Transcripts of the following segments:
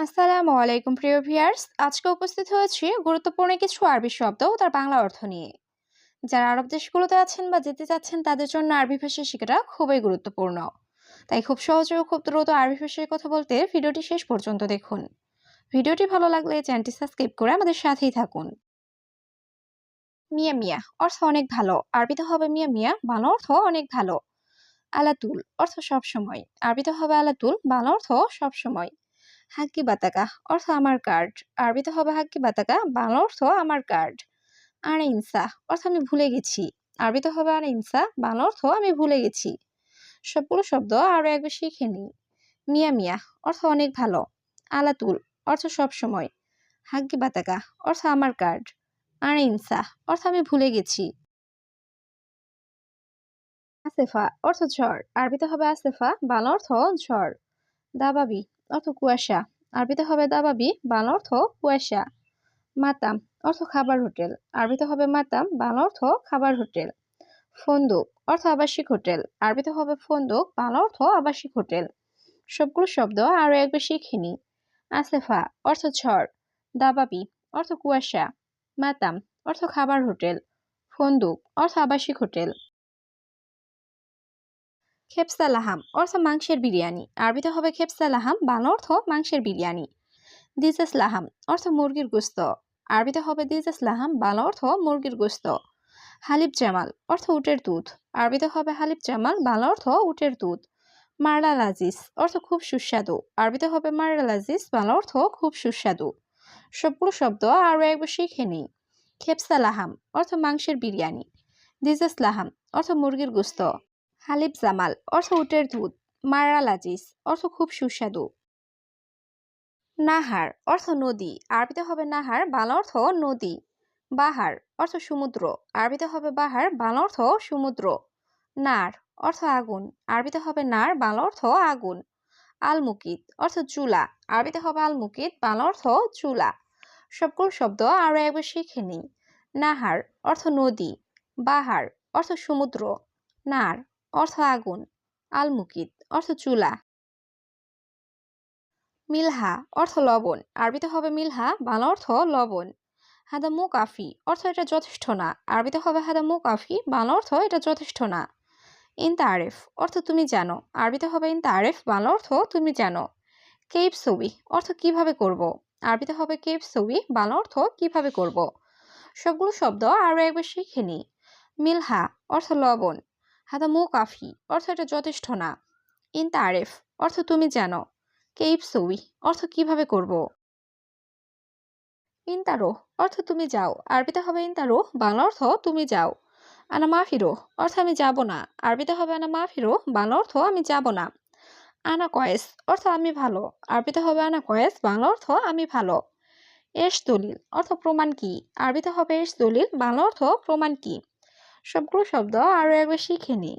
আসসালামু আলাইকুম প্রিয় ভিউয়ার্স, আজকে উপস্থিত হয়েছি গুরুত্বপূর্ণ কিছু আরবি শব্দ ও তার বাংলা অর্থ নিয়ে। যারা আরব দেশগুলোতে আছেন বা যেতে চাচ্ছেন তাদের জন্য আরবি ভাষা শেখাটা খুবই গুরুত্বপূর্ণ। তাই খুব সহজে ও খুব দ্রুত আরবি ভাষায় কথা বলতে ভিডিওটি শেষ পর্যন্ত দেখুন। ভিডিওটি ভালো লাগলে চ্যানেলটি সাবস্ক্রাইব করে আমাদের সাথেই থাকুন। মিয়া মিয়া অর্থ অনেক ভালো, আরবিতে হবে মিয়া মিয়া, বাংলা অর্থ অনেক ভালো। আলাতুল অর্থ সবসময়, আরবিতে হবে আলাতুল, বাংলা অর্থ সবসময়। হাক্কি বাতাকা অর্থ আমার কার্ড, আরবিতে হবে হাক্কি বাতাকা, বাংলা অর্থ আমার কার্ড। আরে ইনসা অর্থ আমি ভুলে গেছি, আরবিতে হবে আরে ইনসা, বাংলা অর্থ আমি ভুলে গেছি। সবগুলো শব্দ আরো একবার শিখে নিই। মিয়া মিয়া অর্থ অনেক ভালো, আলাতুল অর্থ সবসময়, হাক্কি বাতাকা অর্থ আমার কার্ড, আরে ইনসা অর্থ আমি ভুলে গেছি। আসেফা অর্থ ঝড়, আরবিতে হবে আসেফা, বাংলা অর্থ ঝড়। দাবাবি অর্থ কুয়াশা, আরবিতে হবে দাবাবি, বাংলা অর্থ কুয়াশা। মাতাম অর্থ খাবার হোটেল, আরবিতে হবে মাতাম, বাংলা অর্থ খাবার হোটেল। ফন্দুক অর্থ আবাসিক হোটেল, আরবিতে হবে ফন্দুক, বাংলা অর্থ আবাসিক হোটেল। সবগুলো শব্দ আরো একবার শিখে নিই। আসেফা অর্থ ঝড়, দাবাবি অর্থ কুয়াশা, মাতাম অর্থ খাবার হোটেল, ফন্দুক অর্থ আবাসিক হোটেল। খেপসা লাহাম অর্থ মাংসের বিরিয়ানি, আরবিতে হবে খেপসা লাহাম, বাংলা অর্থ মাংসের বিরিয়ানি। দিজেস লাহাম অর্থ মুরগির গোস্ত, আরবিতে হবে দিজেস লাহাম, বাংলা অর্থ মুরগির গোস্ত। হালিব জামাল অর্থ উটের দুধ, আরবিতে হবে হালিব জামাল, বাংলা অর্থ উটের দুধ। মারলা লাজিস অর্থ খুব সুস্বাদু, আরবিতে হবে মারলা লাজিস, বাংলা অর্থ খুব সুস্বাদু। সবগুলো শব্দ আরো একবার শিখে নিই। খেপসা লাহাম অর্থ মাংসের বিরিয়ানি, দিজেস লাহাম অর্থ মুরগির গোস্ত, হালিব জামাল অর্থ উটের দুধ, মারলা লাজিস অর্থ খুব সুস্বাদু। নাহার অর্থ নদী, আরবিতে হবে নাহার, বাংলা অর্থ নদী। বাহার অর্থ সমুদ্র, আরবিতে হবে বাহার, বাংলা অর্থ সমুদ্র। নার অর্থ আগুন, আরবিতে হবে নার, বাংলা অর্থ আগুন। আল মুকিত অর্থ চুলা, আরবিতে হবে আল মুকিত, বাংলা অর্থ চুলা। সবগুলো শব্দ আরো একবার শিখে নিই। নাহার অর্থ নদী, বাহার অর্থ সমুদ্র, নার অর্থ আগুন, আল মুকিত অর্থ চুলা। মিলহা অর্থ লবণ, আরবিতে হবে মিলহা, বাংলা অর্থ লবণ। হাদা মু কাফি অর্থ এটা যথেষ্ট না, আরবিতে হবে হাদা মু কাফি, বাংলা অর্থ এটা যথেষ্ট না। ইন তারেফ অর্থ তুমি জানো, আরবিতে হবে ইন তারেফ, বাংলা অর্থ তুমি জানো। কেপ ছবি অর্থ কিভাবে করব, আরবিতে হবে কেপ ছবি, বাংলা অর্থ কিভাবে করব। সবগুলো শব্দ আরো একবার শিখে নিই। মিলহা অর্থ লবণ, হাদা মু কাফি অর্থ এটা যথেষ্ট না, ইন তারেফ অর্থ তুমি জানো, কেপ ছবি অর্থ কিভাবে করব। ইনতারো অর্থ তুমি যাও, আরবিতে হবে ইনতারো, বাংলা অর্থ তুমি যাও। আনা মাফিরো অর্থ আমি যাব না, আরবিতে হবে আনা মাফিরো, বাংলা অর্থ আমি যাব না। আনা কয়েস অর্থ আমি ভালো, আরবিতে হবে আনা কয়েস, বাংলা অর্থ আমি ভালো। এস দলিল অর্থ প্রমাণ কি, আরবিতে হবে এস দলিল, বাংলা অর্থ প্রমাণ কি। সবগুলো শব্দ আরো একবার শিখে নিই।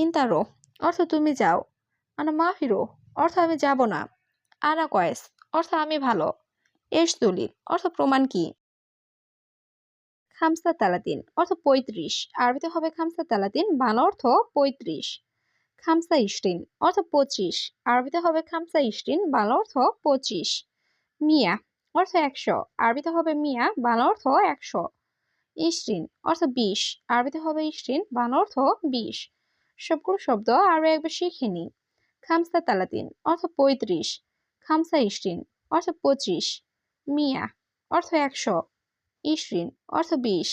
ইনতারো অর্থ তুমি যাও, আনা মাফিরো অর্থ আমি যাব না, আনা কয়েস অর্থ আমি ভালো, এস দলিল অর্থ প্রমাণ কি। খামসা তালাতিন অর্থ ৩৫, আরবিতে হবে খামসা তালাতিন, বাংলা অর্থ ৩৫। খামসা ইশরিন অর্থ ২৫, আরবিতে হবে খামসা ইশরিন, বাংলা অর্থ ২৫। মিয়া অর্থ ১০০, আরবিতে হবে মিয়া, বাংলা অর্থ ১০০। ইশরিন অর্থ ২০, আরবিতে হবে ইশরিন, বাংলা অর্থ ২০। সবগুলো শব্দ আরো একবার শিখে নিই। খামসা তালাতিন অর্থ ৩৫, খামসা ইশরিন অর্থ ২৫, মিয়া অর্থ ১০০, ইশরিন অর্থ ২০।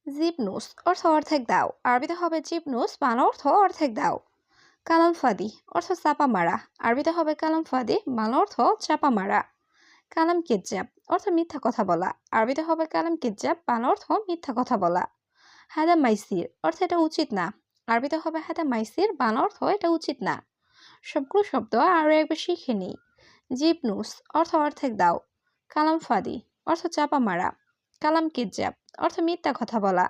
জিপনুস অর্থ অর্ধেক দাও, আরবিতে হবে জিপনুস, বাংলা অর্থ অর্ধেক দাও। কালাম ফাদি অর্থ চাপা মারা, আরবিতে হবে কালাম ফাদি, বাংলা অর্থ চাপা মারা। কালাম কেজ্জাব অর্থ মিথ্যা কথা বলা, আরবিতে হবে কালাম কেজ্জাব, বাংলা অর্থ মিথ্যা কথা বলা। হাদা মাইসির অর্থ এটা উচিত না, আরবিতে হবে হাদা মাইসির, বাংলা অর্থ এটা উচিত না। সবগুলো শব্দ আরো একবার শিখে নিই। জিপনুস অর্থ অর্ধেক দাও, কালাম ফাদি অর্থ চাপা মারা, কালাম কেজ্জাব অর্থ মিথ্যা কথা বলা,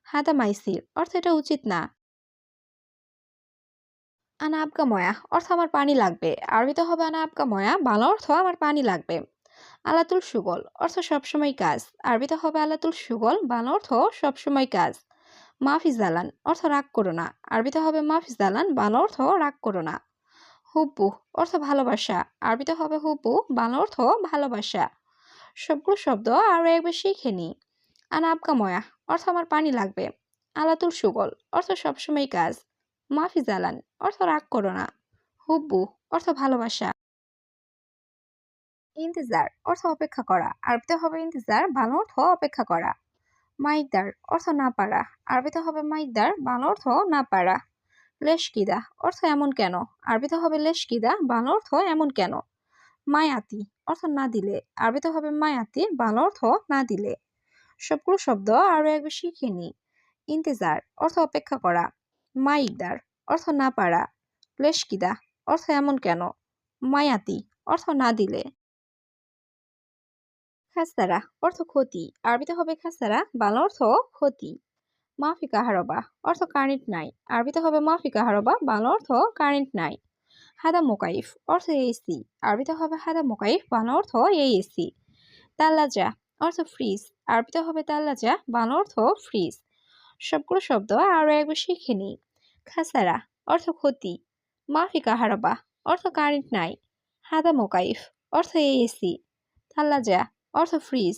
হাদা মাইসির অর্থ এটা উচিত না। আনা আবগা ময়া অর্থ আমার পানি লাগবে, আরবিতে হবে আনা আবগা ময়া, বাংলা অর্থ আমার পানি লাগবে। আলাতুল সুগল অর্থ সবসময় কাজ, আরবিতে হবে আলাতুল সুগল, বাংলা অর্থ সবসময় কাজ। মাফি জালান অর্থ রাগ করো না, আরবিতে হবে মাফি জালান, বাংলা অর্থ রাগ করো না। হুব্বু অর্থ ভালোবাসা। আরবিতে হবে হুব্বু, বাংলা অর্থ ভালোবাসা। সবগুলো শব্দ আরো একবার শিখে নিই। আনা আবকাময়া অর্থ আমার পানি লাগবে। আলাতুল সুগল অর্থ সবসময় কাজ। মাফি জালান অর্থ রাগ করো না। হুব্বু অর্থ ভালোবাসা। ইন্তেজার অর্থ অপেক্ষা করা। আরবিতে হবে ইন্তেজার, বাংলা অর্থ অপেক্ষা করা। মাইকদার অর্থ না পারা। আরবিতে হবে মাইকদার, বাংলা অর্থ না পারা। লেশকিদা অর্থ এমন কেন। আরবিতে হবে লেশকিদা, বাংলা অর্থ এমন কেন। মায়াতি অর্থ না দিলে। আরবিতে হবে মায়াতি, বাংলা অর্থ না দিলে। সবগুলো শব্দ আরো একবার শিখে নিই। ইন্তেজার অর্থ অপেক্ষা করা। মাইকদার অর্থ না পারা। লেশকিদা অর্থ এমন কেন। মায়াতি অর্থ না দিলে। খাসারা অর্থ ক্ষতি। আরবিতে হবে খাসারা, বাংলা অর্থ ক্ষতি। মাফি কাহারবা অর্থ কারেন্ট নাই। আরবিতে হবে মাফি কাহারবা, বাংলা অর্থ কারেন্ট নাই। হাদা মোকাইফ অর্থ এসি। আরবিতে হবে হাদা মোকাইফ, বাংলা অর্থ এই এসি। তাল্লাজা অর্থ ফ্রিজ। আরবিতে হবে তাল্লাজা, বাংলা অর্থ ফ্রিজ। সবগুলো শব্দ আরো একবার শিখে নিই। খাসারা অর্থ ক্ষতি। মাফি কাহারবা অর্থ কারেন্ট নাই। হাদা মোকাইফ অর্থ এসি। তাল্লাজা অর্থ ফ্রিজ।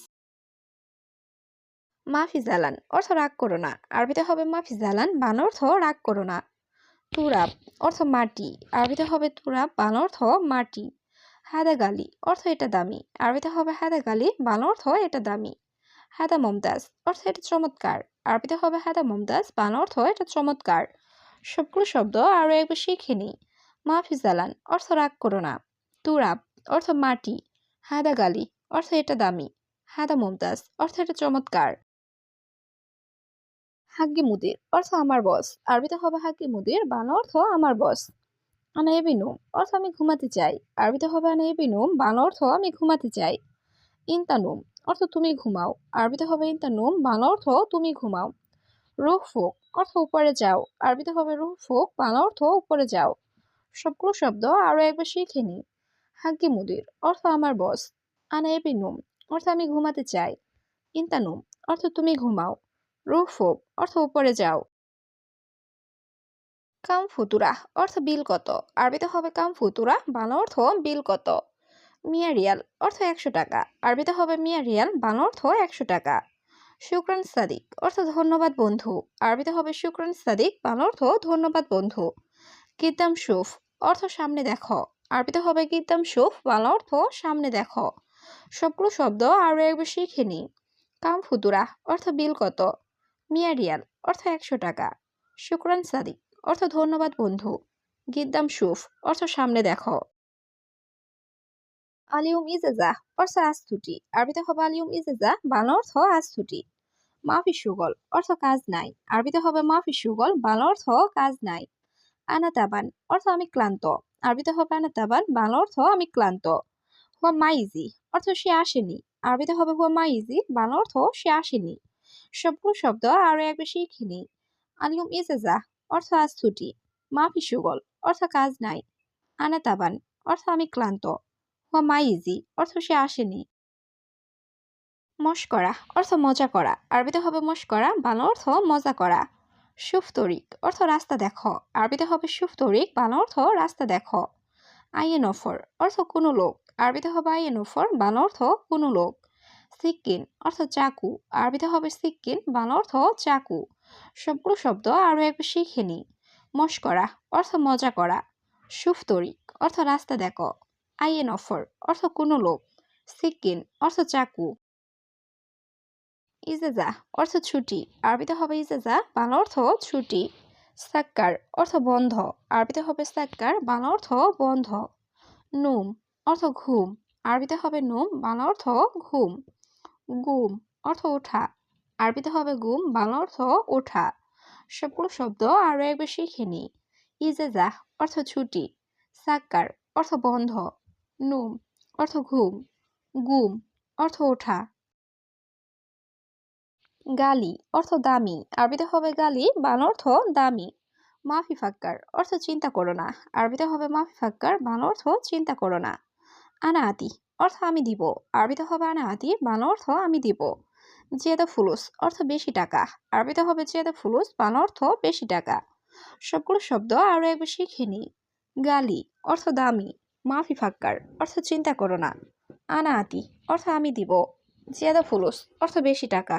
মাফি জালান অর্থ রাগ করো না। আরবিতে হবে মাফি জালান, বাংলা অর্থ রাগ করো না। তুরাব অর্থ মাটি। আরবিতে হবে তুরাব, বাংলা অর্থ মাটি। হাদা গালি অর্থ এটা দামি। আরবিতে হবে হাদা গালি, বাংলা অর্থ এটা দামি। হাদা মমতাজ অর্থ এটা চমৎকার। আরবিতে হবে হাদা মমতাজ, বাংলা অর্থ এটা চমৎকার। সবগুলো শব্দ আরো একবার শিখে নিই। মাফি জালান অর্থ রাগ করো না। তুরাব অর্থ মাটি। হাদা গালি অর্থ এটা দামি। হাদা মমতাজ অর্থ এটা চমৎকার। হাগ্গি মুদির অর্থ আমার বস। আরবিতে হবে হাগ্গি মুদির, বাংলা অর্থ আমার বস। আনা এবিনুম অর্থ আমি ঘুমাতে চাই। আরবিতে হবে আনা এবিনুম, বাংলা অর্থ আমি ঘুমাতে চাই। ইনতানুম অর্থ তুমি ঘুমাও। আরবিতে হবে ইনতানুম, বাংলা অর্থ তুমি ঘুমাও। রুহ ফুক অর্থ উপরে যাও। আরবিতে হবে রুহ ফুক, বাংলা অর্থ উপরে যাও। সবগুলো শব্দ আরো একবার শিখে নিই। হাগ্গি মুদির অর্থ আমার বস। আনা এবিনুম অর্থ আমি ঘুমাতে চাই। ইনতানুম অর্থ তুমি ঘুমাও। রুহ ফুক অর্থ উপরে যাও। কাম ফুতুরা অর্থ বিল কত। আরবিতে হবে কাম ফুতুরা, বাংলা অর্থ বিল কত। মিয়া রিয়াল অর্থ 100 টাকা। আরবিতে হবে মিয়া রিয়াল, বাংলা অর্থ 100 টাকা। শুক্রান সাদিক অর্থ ধন্যবাদ বন্ধু। আরবিতে হবে শুক্রান সাদিক, বাংলা অর্থ ধন্যবাদ বন্ধু। কিদ্দাম শুফ অর্থ সামনে দেখো। আরবিতে হবে কিদ্দাম শুফ, বাংলা অর্থ সামনে দেখো। সবগুলো শব্দ আরো একবার শিখে নিই। কাম ফুতুরা অর্থ বিল কত। মিয়া রিয়াল অর্থ 100 টাকা। শুক্রান সাদিক অর্থ ধন্যবাদ বন্ধু। গিদ্দাম শুফ অর্থ সামনে দেখো। আলিউম ইজেজা অর্থ আজ ছুটি। আরবিতে হবে আলিউম ইজেজা, বাংলা অর্থ আজ ছুটি। মাফি সুগল অর্থ কাজ নাই। আরবিতে হবে মাফি সুগল, বাংলা অর্থ কাজ নাই। আনা তাবান অর্থ আমি ক্লান্ত। আরবিতে হবে আনা তাবান, বাংলা অর্থ আমি ক্লান্ত। হুয়া মাইজি অর্থ সে আসেনি। আরবিতে হবে হুয়া মাইজি, বাংলা অর্থ সে আসেনি। সবগুলো শব্দ আরো একবার শিখে নিই। আলিউম ইজেজা অর্থ আজ ছুটি। মাফি সুগল অর্থ কাজ নাই। আনা তাবান অর্থ আমি ক্লান্ত। হুয়া মাইজি অর্থ সে আসেনি। মশকরা অর্থ মজা করা। আরবিতে হবে মশকরা, বাংলা অর্থ মজা করা। শুফ তরিক অর্থ রাস্তা দেখো। আরবিতে হবে শুফ তরিক, বাংলা অর্থ রাস্তা দেখো। আইয়ে নফর অর্থ কোনো লোক। আরবিতে হবে আইয়ে নফর, বাংলা অর্থ কোনো লোক। সিক্কিন অর্থ চাকু। আরবিতে হবে সিক্কিন, বাংলা অর্থ চাকু। সবগুলো শব্দ আরো একবার শিখে নিই। মশকরা অর্থ মজা করা। শুফ তরিক অর্থ রাস্তা দেখো। আইয়ে নফর অর্থ কোনো লোক। সিক্কিন অর্থ চাকু। ইজেজা অর্থ ছুটি। আরবিতে হবে ইজেজা, বাংলা অর্থ ছুটি। সাক্কার অর্থ বন্ধ। আরবিতে হবে সাক্কার, বাংলা অর্থ বন্ধ। নুম অর্থ ঘুম। আরবিতে হবে নুম, বাংলা অর্থ ঘুম। গুম অর্থ ওঠা। আরবিতে হবে গুম, বাংলা অর্থ ওঠা। সবগুলো শব্দ আরো একবার শিখে নিই। ইজেজা অর্থ ছুটি। সাক্কার অর্থ বন্ধ। নুম অর্থ ঘুম। গুম অর্থ ওঠা। গালি অর্থ দামি। আরবিতে হবে গালি, বাংলা অর্থ দামি। মাফি ফাক্কার অর্থ চিন্তা করো না। আরবিতে হবে মাফি ফাক্কার, বাংলা অর্থ চিন্তা করো না। আনা আতি অর্থ আমি দিব। আরবিতে হবে আনা আতি, বাংলা অর্থ আমি দিব। জিয়াদা ফুলুস অর্থ বেশি টাকা। আরবিতে হবে জিয়াদা ফুলুস, বাংলা অর্থ বেশি টাকা। সবগুলো শব্দ আরো একবার শিখে নিই। গালি অর্থ দামি, মাফি ফাক্কার অর্থ চিন্তা করো না, আনা আতি অর্থ আমি দিব, জিয়াদা ফুলুস অর্থ বেশি টাকা।